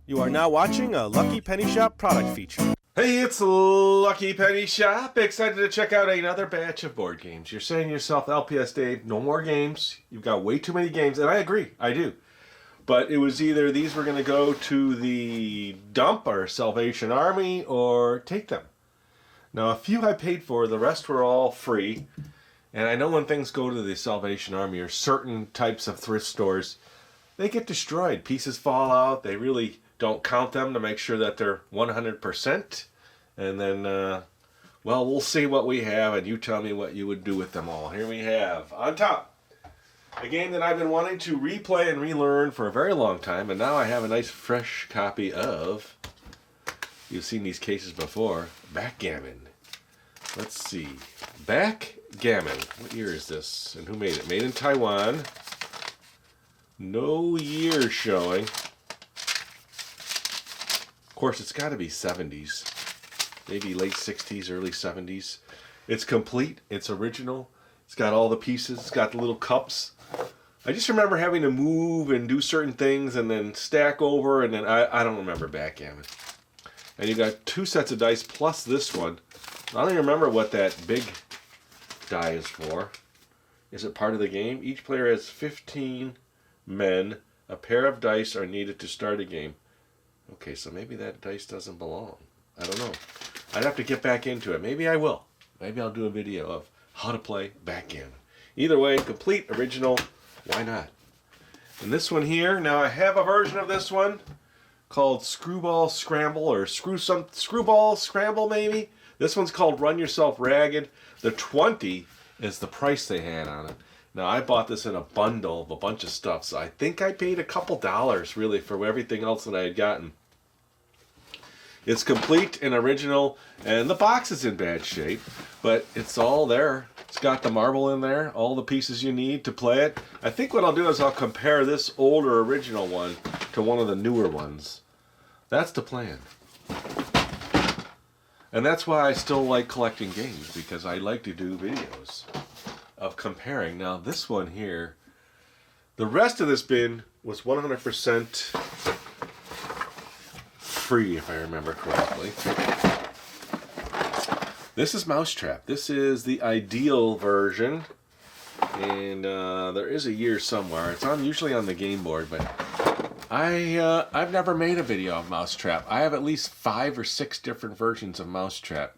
You are now watching a Lucky Penny Shop product feature. Hey, it's Lucky Penny Shop. Excited to check out another batch of board games. You're saying to yourself, LPS Dave, no more games. You've got way too many games. And I agree, I do. But it was either these were going to go to the dump or Salvation Army or take them. Now, a few I paid for, the rest were all free. And I know when things go to the Salvation Army or certain types of thrift stores, they get destroyed. Pieces fall out. They really don't count them to make sure that they're 100%. And then, well, we'll see what we have, and you tell me what you would do with them all. Here we have, on top, a game that I've been wanting to replay and relearn for a very long time, and now I have a nice fresh copy of, you've seen these cases before, Backgammon. Let's see, Backgammon. What year is this, and who made it? Made in Taiwan. No year showing. Of course, it's got to be 70s. Maybe late 60s, early 70s. It's complete. It's original. It's got all the pieces. It's got the little cups. I just remember having to move and do certain things and then stack over, and then I don't remember Backgammon. And you got 2 sets of dice plus this one. I don't even remember what that big die is for. Is it part of the game? Each player has 15 men. A pair of dice are needed to start a game. Okay, so maybe that dice doesn't belong. I don't know. I'd have to get back into it. Maybe I will. Maybe I'll do a video of how to play Backgammon. Either way, complete, original, why not? And this one here, now I have a version of this one called Screwball Scramble, or Screwball Scramble maybe. This one's called Run Yourself Ragged. The 20 is the price they had on it. Now I bought this in a bundle of a bunch of stuff, so I think I paid a couple dollars really for everything else that I had gotten. It's complete and original, and the box is in bad shape, but it's all there. It's got the marble in there, all the pieces you need to play it. I think what I'll do is I'll compare this older original one to one of the newer ones. That's the plan. And that's why I still like collecting games, because I like to do videos of comparing. Now this one here, the rest of this bin was 100% free, if I remember correctly. This is Mousetrap. This is the ideal version, and there is a year somewhere. It's usually on the game board, but I've never made a video of Mousetrap. I have at least 5 or 6 different versions of Mousetrap,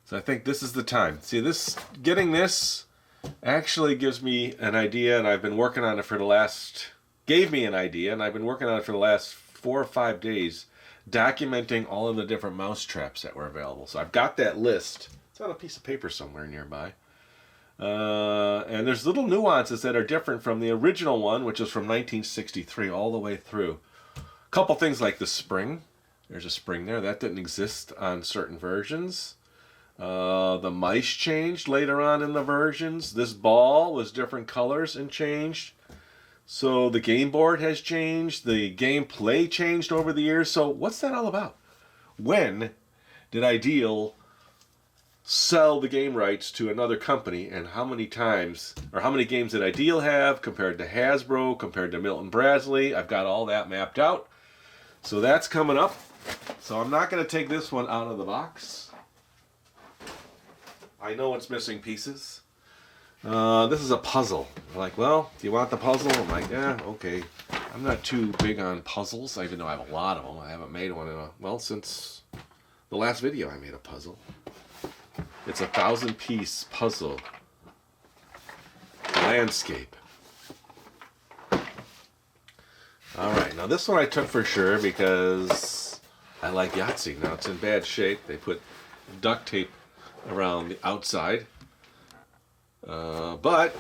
so I think this is the time. See, getting this actually gives me an idea, and I've been working on it for the last 4 or 5 days, documenting all of the different mousetraps that were available. So I've got that list. It's on a piece of paper somewhere nearby. And there's little nuances that are different from the original one, which is from 1963 all the way through. A couple things like the spring. There's a spring there. That didn't exist on certain versions. The mice changed later on in the versions. This ball was different colors and changed. So the game board has changed. The gameplay changed over the years. So what's that all about? When did Ideal sell the game rights to another company, and how many times, or how many games did Ideal have compared to Hasbro, compared to Milton Bradley? I've got all that mapped out. So that's coming up. So I'm not going to take this one out of the box. I know it's missing pieces. This is a puzzle. They're like, well, do you want the puzzle? I'm like, yeah, okay. I'm not too big on puzzles, even though I have a lot of them. I haven't made one since the last video I made a puzzle. It's a 1,000-piece puzzle landscape. Alright, now this one I took for sure because I like Yahtzee. Now it's in bad shape. They put duct tape around the outside. But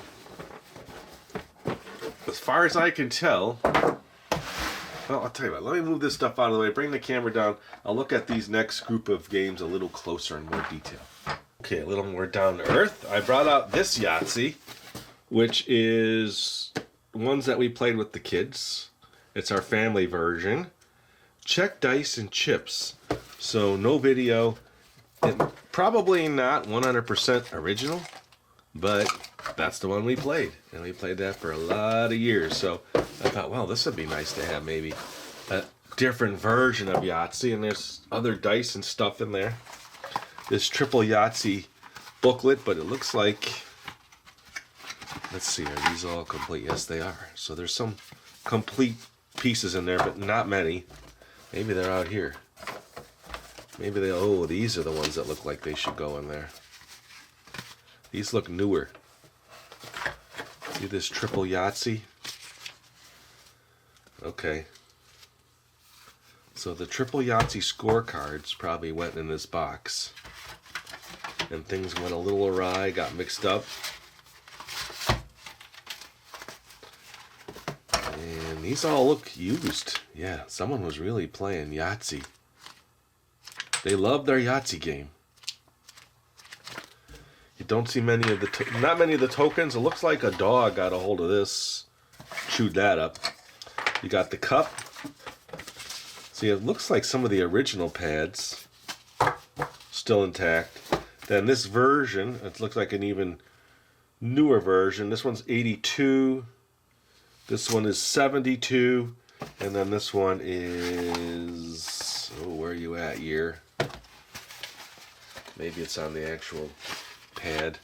as far as I can tell, well, I'll tell you what, let me move this stuff out of the way, bring the camera down. I'll look at these next group of games a little closer in more detail. Okay, a little more down to earth. I brought out this Yahtzee, which is ones that we played with the kids. It's our family version. Check dice and chips. So no video. Probably not 100% original, but that's the one we played, and we played that for a lot of years. So I thought, well, this would be nice to have maybe a different version of Yahtzee, and there's other dice and stuff in there. This triple Yahtzee booklet, but it looks like, let's see, are these all complete? Yes, they are. So there's some complete pieces in there, but not many. Maybe they're out here. Maybe they, oh, these are the ones that look like they should go in there. These look newer. See this triple Yahtzee? Okay. So the triple Yahtzee scorecards probably went in this box. And things went a little awry, got mixed up. And these all look used. Yeah, someone was really playing Yahtzee. They love their Yahtzee game. You don't see many of the, not many of the tokens. It looks like a dog got a hold of this, chewed that up. You got the cup. See, it looks like some of the original pads still intact. Then this version, it looks like an even newer version. This one's 82. This one is 72. And then this one is, oh, where are you at, year? Maybe it's on the actual pad.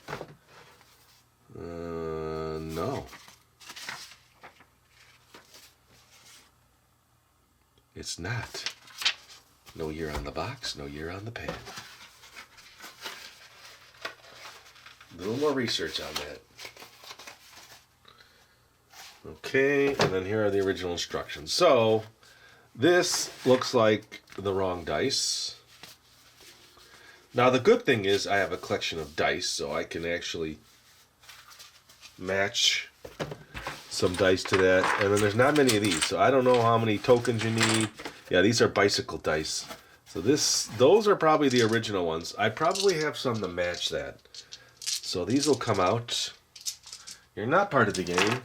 No. It's not. No year on the box, no year on the pad. A little more research on that. Okay, and then here are the original instructions. So, this looks like the wrong dice. Now, the good thing is I have a collection of dice, so I can actually match some dice to that. And then there's not many of these, so I don't know how many tokens you need. Yeah, these are bicycle dice. So those are probably the original ones. I probably have some to match that. So these will come out. You're not part of the game.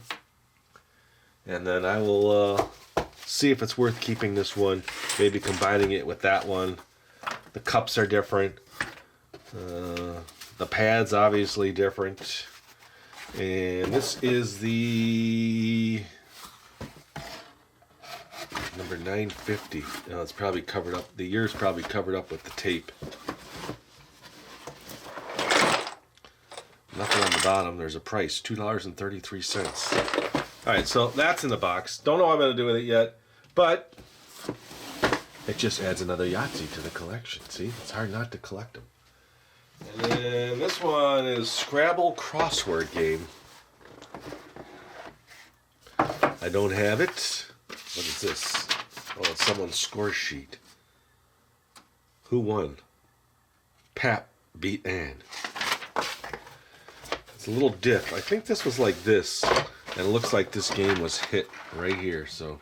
And then I will see if it's worth keeping this one. Maybe combining it with that one. The cups are different. The pad's obviously different. And this is the number 950. It's probably covered up. The year's probably covered up with the tape. Nothing on the bottom. There's a price, $2.33. Alright, so that's in the box. Don't know what I'm going to do with it yet, but it just adds another Yahtzee to the collection. See, it's hard not to collect them. And then this one is Scrabble crossword game. I don't have it. What is this? Oh, it's someone's score sheet. Who won? Pap beat Ann. It's a little diff. I think this was like this. And it looks like this game was hit right here, so.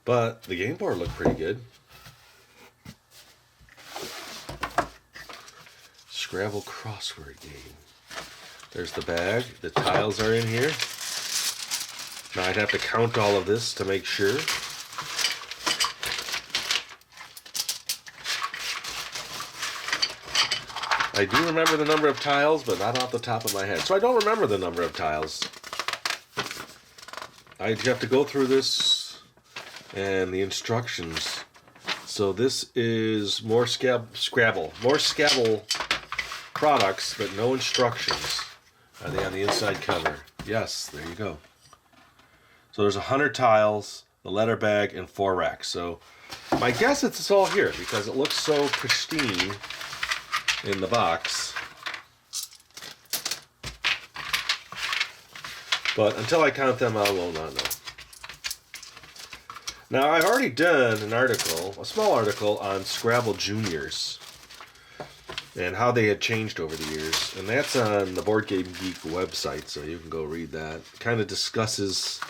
But the game board looked pretty good. Scrabble crossword game. There's the bag. The tiles are in here. Now I'd have to count all of this to make sure. I do remember the number of tiles, but not off the top of my head. So I don't remember the number of tiles. I have to go through this and the instructions. So this is more Scrabble. More Scrabble products, but no instructions. Are they on the inside cover? Yes, there you go. So there's 100 tiles, the letter bag, and 4 racks. So my guess is it's all here because it looks so pristine in the box. But until I count them, I will not know. Now, I've already done an article, a small article, on Scrabble Juniors and how they had changed over the years. And that's on the Board Game Geek website, so you can go read that. It kind of discusses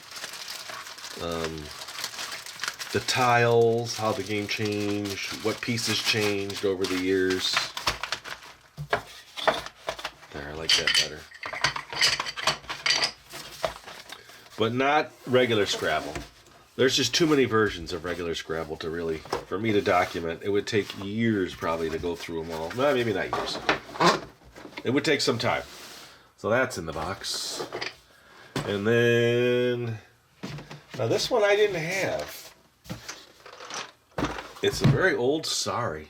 the tiles, how the game changed, what pieces changed over the years. There, I like that better. But not regular Scrabble. There's just too many versions of regular Scrabble to really, for me to document. It would take years probably to go through them all. Well, maybe not years. It would take some time. So that's in the box. And then Now this one I didn't have. It's a very old Sorry.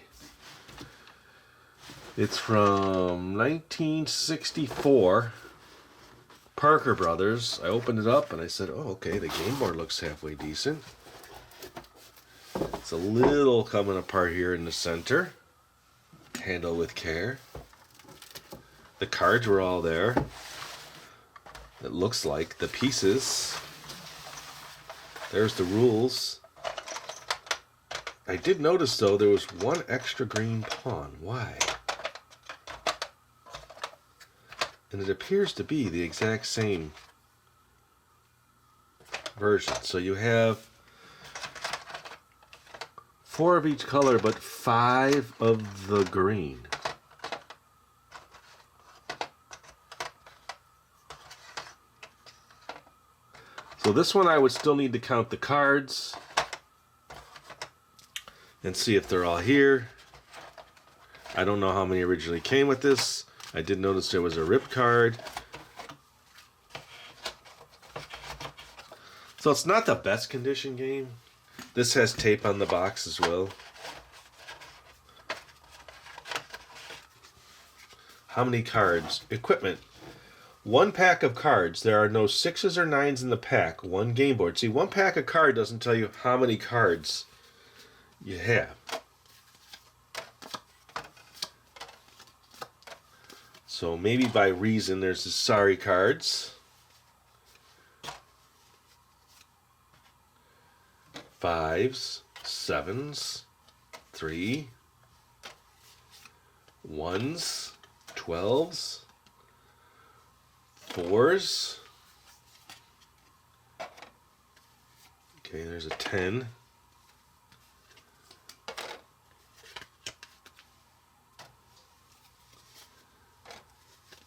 It's from 1964. Parker Brothers. I opened it up and I said, oh, okay, the game board looks halfway decent. It's a little coming apart here in the center. Handle with care. The cards were all there. It looks like the pieces. There's the rules. I did notice, though, there was one extra green pawn. Why? And it appears to be the exact same version. So you have 4 of each color, but 5 of the green. So this one I would still need to count the cards and see if they're all here. I don't know how many originally came with this. I did notice there was a rip card. So it's not the best condition game. This has tape on the box as well. How many cards? Equipment. 1 pack of cards. There are no 6s or 9s in the pack. 1 game board. See, 1 pack of card doesn't tell you how many cards you have. So maybe by reason there's the Sorry cards. 5s, 7s, 3, 1s, 12s, 4s. Okay, there's a 10.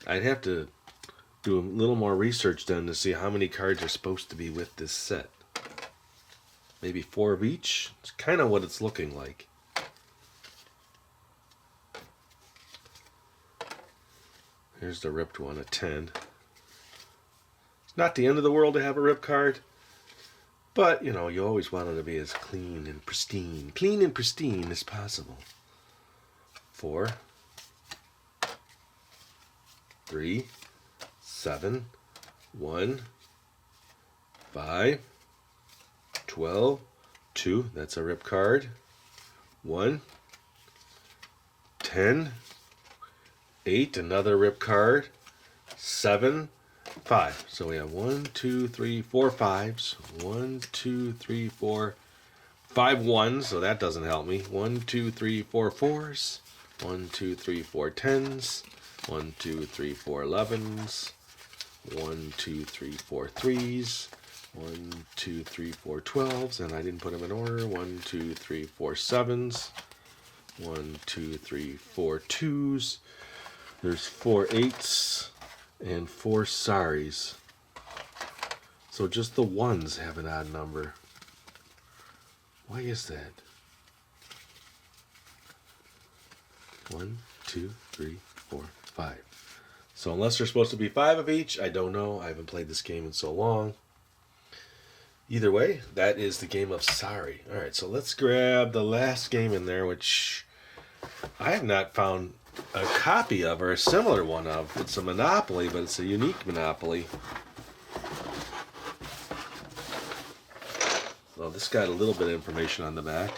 I'd have to do a little more research then to see how many cards are supposed to be with this set. Maybe 4 of each. It's kind of what it's looking like. Here's the ripped one, a 10. It's not the end of the world to have a rip card, but you know, you always want it to be as clean and pristine as possible. 4, 3, 7, 1, 5, 12, 2, that's a rip card, 1, 10, 8, another rip card, 7, 5. So we have 1, 2, 3, 4 5s, 1, 2, 3, 4, 5 1s, so that doesn't help me. 1, 2, 3, 4 4s, 1, 2, 3, 4 10s, 1, 2, 3, 4 11s, 1, 2, 3, 4 3s, 1, 2, 3, 4 12s, and I didn't put them in order. 1, 2, 3, 4 7s, 1, 2, 3, 4 2s. There's 4 8s and 4 sorries. So just the ones have an odd number. Why is that? 1, 2, 3, 4, 5. So unless there's supposed to be 5 of each, I don't know. I haven't played this game in so long. Either way, that is the game of Sorry. Alright, so let's grab the last game in there, which I have not found a copy of, or a similar one of. It's a Monopoly, but it's a unique Monopoly. Well, this got a little bit of information on the back.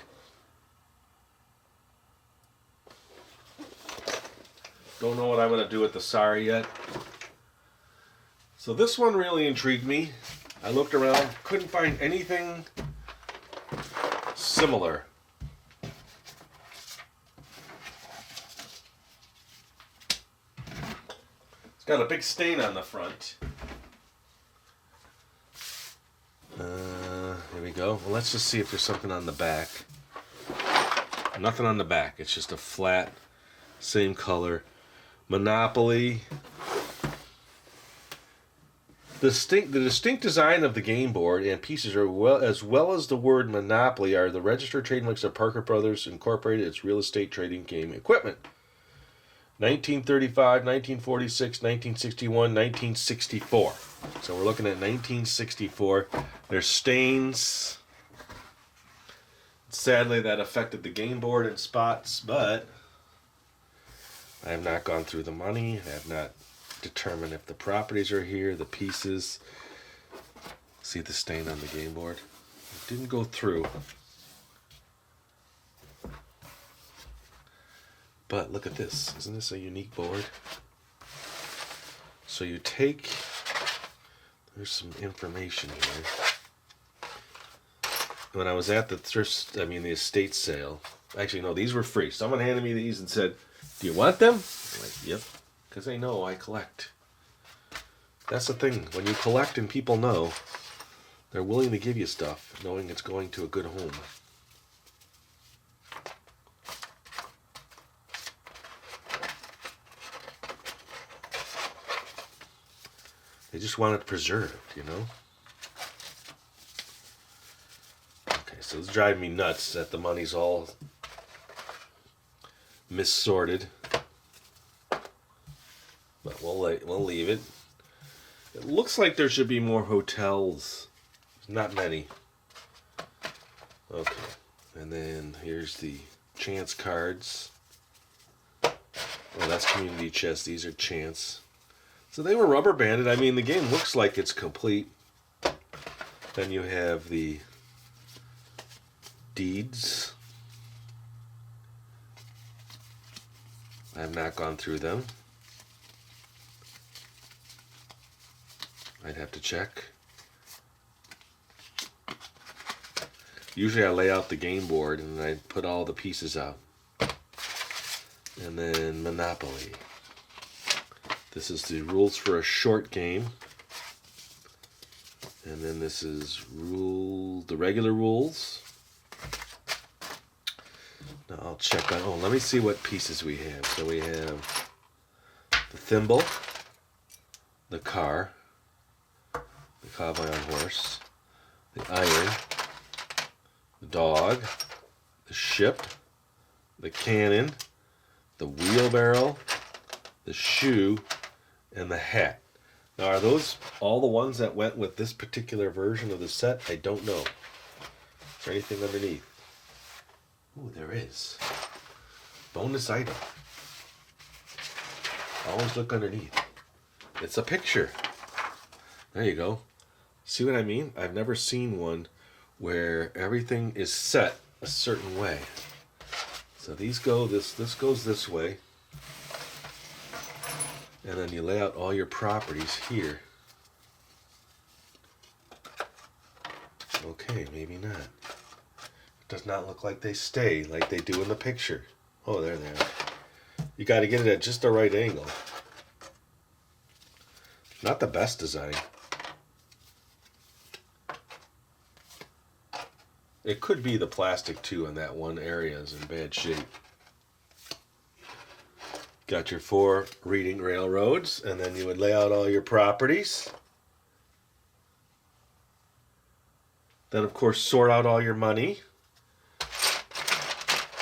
Don't know what I'm going to do with the Sorry yet. So this one really intrigued me. I looked around, couldn't find anything similar. It's got a big stain on the front. Here we go. Well, let's just see if there's something on the back. Nothing on the back. It's just a flat, same color. Monopoly. The distinct design of the game board and pieces are as well as the word Monopoly are the registered trademarks of Parker Brothers Incorporated, its real estate trading game equipment. 1935, 1946, 1961, 1964. So we're looking at 1964. There's stains. Sadly, that affected the game board in spots, but I have not gone through the money. I have not determined if the properties are here, the pieces. See the stain on the game board? It didn't go through. But look at this. Isn't this a unique board? So you take, there's some information here. When I was at the the estate sale, actually no, these were free. Someone handed me these and said, "Do you want them?" I'm like, "Yep," because they know I collect. That's the thing. When you collect and people know, they're willing to give you stuff, knowing it's going to a good home. They just want it preserved, you know? Okay, so it's driving me nuts that the money's all missorted. But we'll leave it. It looks like there should be more hotels. Not many. Okay, and then here's the chance cards. Oh, that's community chest. These are chance. So they were rubber banded. I mean, the game looks like it's complete. Then you have the deeds. I have not gone through them. I'd have to check. Usually I lay out the game board and I put all the pieces out. And then Monopoly. This is the rules for a short game. And then this is the regular rules. Now I'll check on, let me see what pieces we have. So we have the thimble, the car, the cowboy on horse, the iron, the dog, the ship, the cannon, the wheelbarrow, the shoe, and the hat. Now, are those all the ones that went with this particular version of the set? I don't know. Is there anything underneath? Oh, there is. Bonus item. Always look underneath. It's a picture. There you go. See what I mean? I've never seen one where everything is set a certain way. So these go this goes this way. And then you lay out all your properties here. Okay, maybe not. It does not look like they stay like they do in the picture. Oh, there they are. You got to get it at just the right angle. Not the best design. It could be the plastic too, in that one area is in bad shape. Got your 4 reading railroads, and then you would lay out all your properties. Then, of course, sort out all your money.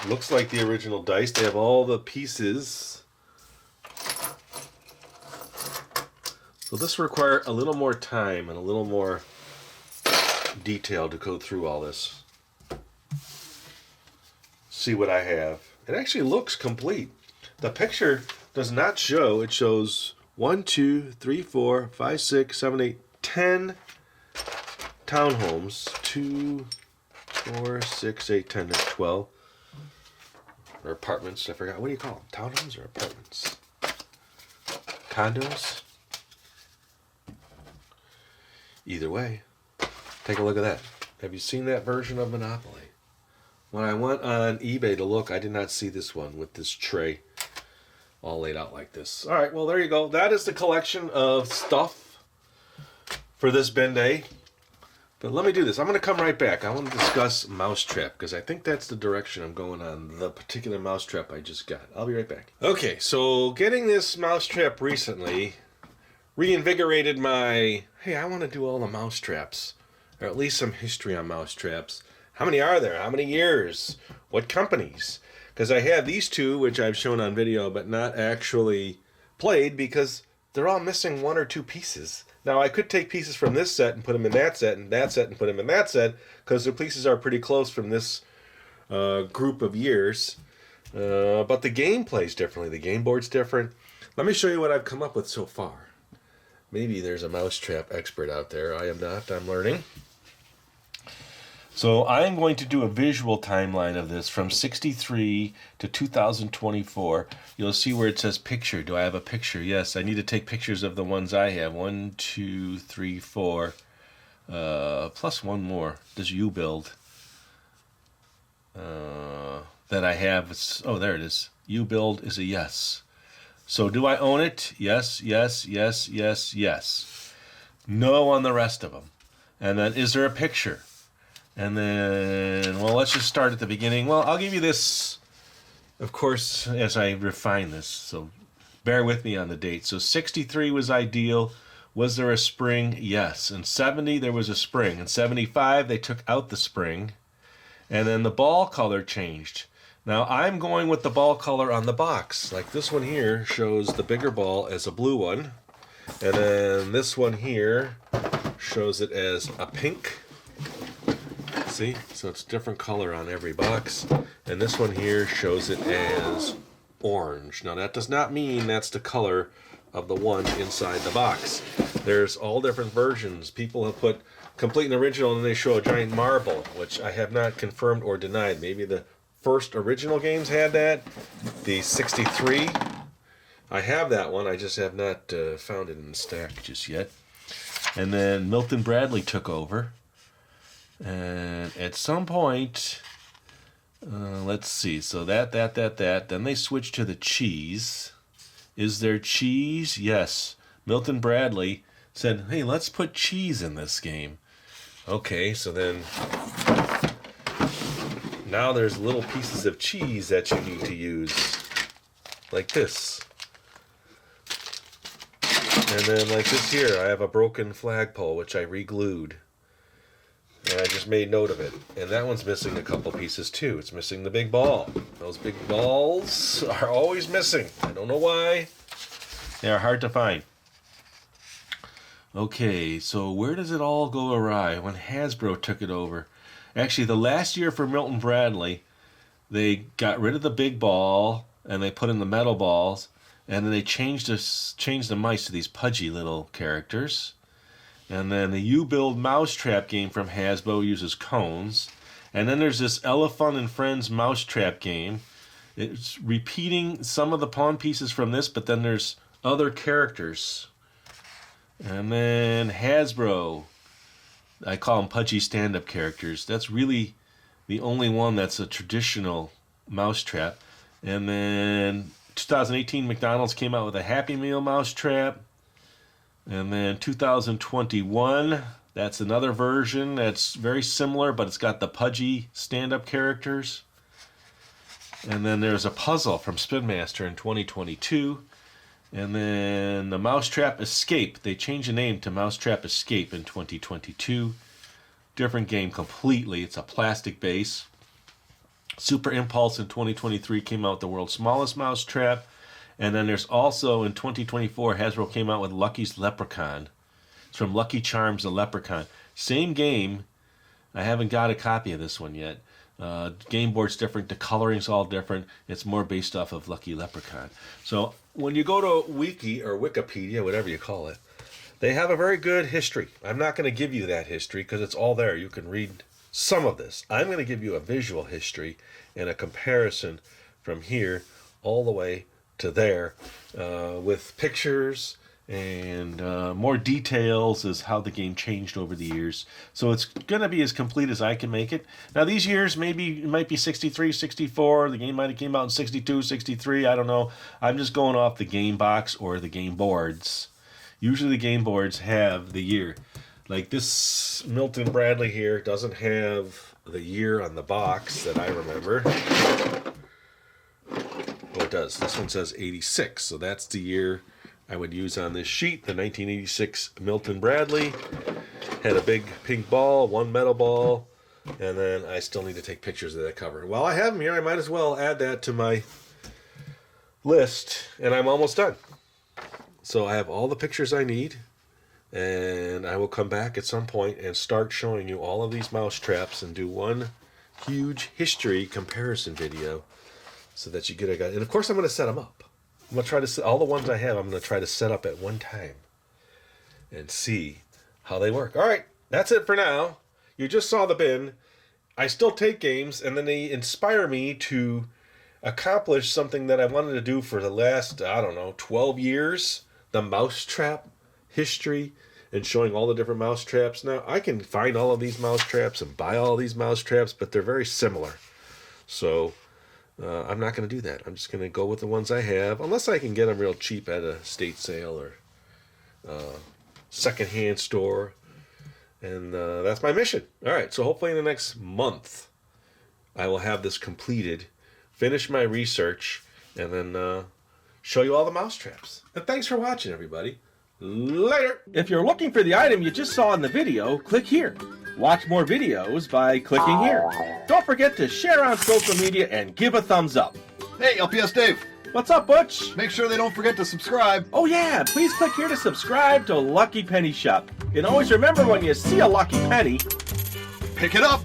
Looks like the original dice. They have all the pieces. So this will require a little more time and a little more detail to go through all this. See what I have. It actually looks complete. The picture does not show. It shows 1, 2, 3, 4, 5, 6, 7, 8, 10 townhomes. 2, 4, 6, 8, 10, there's 12. Or apartments. I forgot. What do you call them? Townhomes or apartments? Condos? Either way, take a look at that. Have you seen that version of Monopoly? When I went on eBay to look, I did not see this one with this tray all laid out like this. All right, well, there you go. That is the collection of stuff for this bin day. But let me do this. I'm going to come right back. I want to discuss Mousetrap because I think that's the direction I'm going on, the particular Mousetrap I just got. I'll be right back. Okay, so getting this Mousetrap recently reinvigorated my, hey, I want to do all the Mousetraps, or at least some history on Mousetraps. How many are there? How many years? What companies? Because I have these 2, which I've shown on video, but not actually played because they're all missing 1 or 2 pieces. Now, I could take pieces from this set and put them in that set, and that set and put them in that set, because the pieces are pretty close from this group of years. But the game plays differently. The game board's different. Let me show you what I've come up with so far. Maybe there's a mousetrap expert out there. I am not. I'm learning. So I am going to do a visual timeline of this from 63 to 2024. You'll see where it says picture. Do I have a picture? Yes, I need to take pictures of the ones I have. 1, 2, 3, 4. Plus one more. Does you build? That I have. Oh, there it is. You build is a yes. So do I own it? Yes, yes, yes, yes, yes. No on the rest of them. And then is there a picture? And then, well, let's just start at the beginning. Well, I'll give you this, of course, as I refine this. So bear with me on the date. So 63 was ideal. Was there a spring? Yes. In 70, there was a spring. In 75, they took out the spring. And then the ball color changed. Now, I'm going with the ball color on the box. Like this one here shows the bigger ball as a blue one. And then this one here shows it as a pink. See? So it's different color on every box. And this one here shows it as orange. Now that does not mean that's the color of the one inside the box. There's all different versions. People have put complete and original and they show a giant marble, which I have not confirmed or denied. Maybe the first original games had that. The 63, I have that one. I just have not found it in the stack just yet. And then Milton Bradley took over. And at some point, let's see, so that. Then they switched to the cheese. Is there cheese? Yes. Milton Bradley said, hey, let's put cheese in this game. Okay, so then now there's little pieces of cheese that you need to use. Like this. And then like this here, I have a broken flagpole, which I re-glued. And I just made note of it. And that one's missing a couple pieces too. It's missing the big ball. Those big balls are always missing. I don't know why. They are hard to find. Okay, so where does it all go awry? When Hasbro took it over. Actually, the last year for Milton Bradley, they got rid of the big ball and they put in the metal balls. And then they changed the mice to these pudgy little characters. And then the U-Build Mousetrap game from Hasbro uses cones. And then there's this Elephant and Friends Mousetrap game. It's repeating some of the pawn pieces from this, but then there's other characters. And then Hasbro, I call them pudgy stand-up characters. That's really the only one that's a traditional mousetrap. And then 2018, McDonald's came out with a Happy Meal mousetrap. And then 2021, that's another version that's very similar, but it's got the pudgy stand-up characters. And then there's a puzzle from Spin Master in 2022. And then the Mousetrap Escape. They changed the name to Mousetrap Escape in 2022. Different game completely. It's a plastic base. Super Impulse in 2023 came out with the world's smallest mousetrap. And then there's also, in 2024, Hasbro came out with Lucky's Leprechaun. It's from Lucky Charms, the Leprechaun. Same game. I haven't got a copy of this one yet. Game board's different. The coloring's all different. It's more based off of Lucky Leprechaun. So when you go to Wiki or Wikipedia, whatever you call it, they have a very good history. I'm not going to give you that history because it's all there. You can read some of this. I'm going to give you a visual history and a comparison from here all the way to there with pictures and more details as how the game changed over the years. So it's going to be as complete as I can make it. Now these years, maybe it might be 63, 64. The game might have came out in 62, 63. I don't know. I'm just going off the game box or the game boards. Usually the game boards have the year. Like this Milton Bradley here doesn't have the year on the box that I remember. Oh, it does. This one says 86, so that's the year I would use on this sheet. The 1986 Milton Bradley had a big pink ball, one metal ball, and then I still need to take pictures of that cover. While I have them here, I might as well add that to my list, and I'm almost done. So I have all the pictures I need. And I will come back at some point and start showing you all of these mouse traps and do one huge history comparison video so that you get a guide. And of course I'm going to set them up. I'm going to try to set all the ones I have, I'm going to try to set up at one time and see how they work. All right, that's it for now. You just saw the bin. I still take games, and then they inspire me to accomplish something that I wanted to do for the last, 12 years. The mousetrap history and showing all the different mousetraps. Now, I can find all of these mousetraps and buy all these mousetraps, but they're very similar. So I'm not going to do that. I'm just going to go with the ones I have, unless I can get them real cheap at a estate sale or secondhand store. And that's my mission. All right, so hopefully in the next month I will have this completed, finish my research, and then show you all the mousetraps. And thanks for watching, everybody. Later! If you're looking for the item you just saw in the video, click here. Watch more videos by clicking here. Don't forget to share on social media and give a thumbs up. Hey, LPS Dave. What's up, Butch? Make sure they don't forget to subscribe. Oh yeah, please click here to subscribe to Lucky Penny Shop. And always remember, when you see a lucky penny, Pick it up.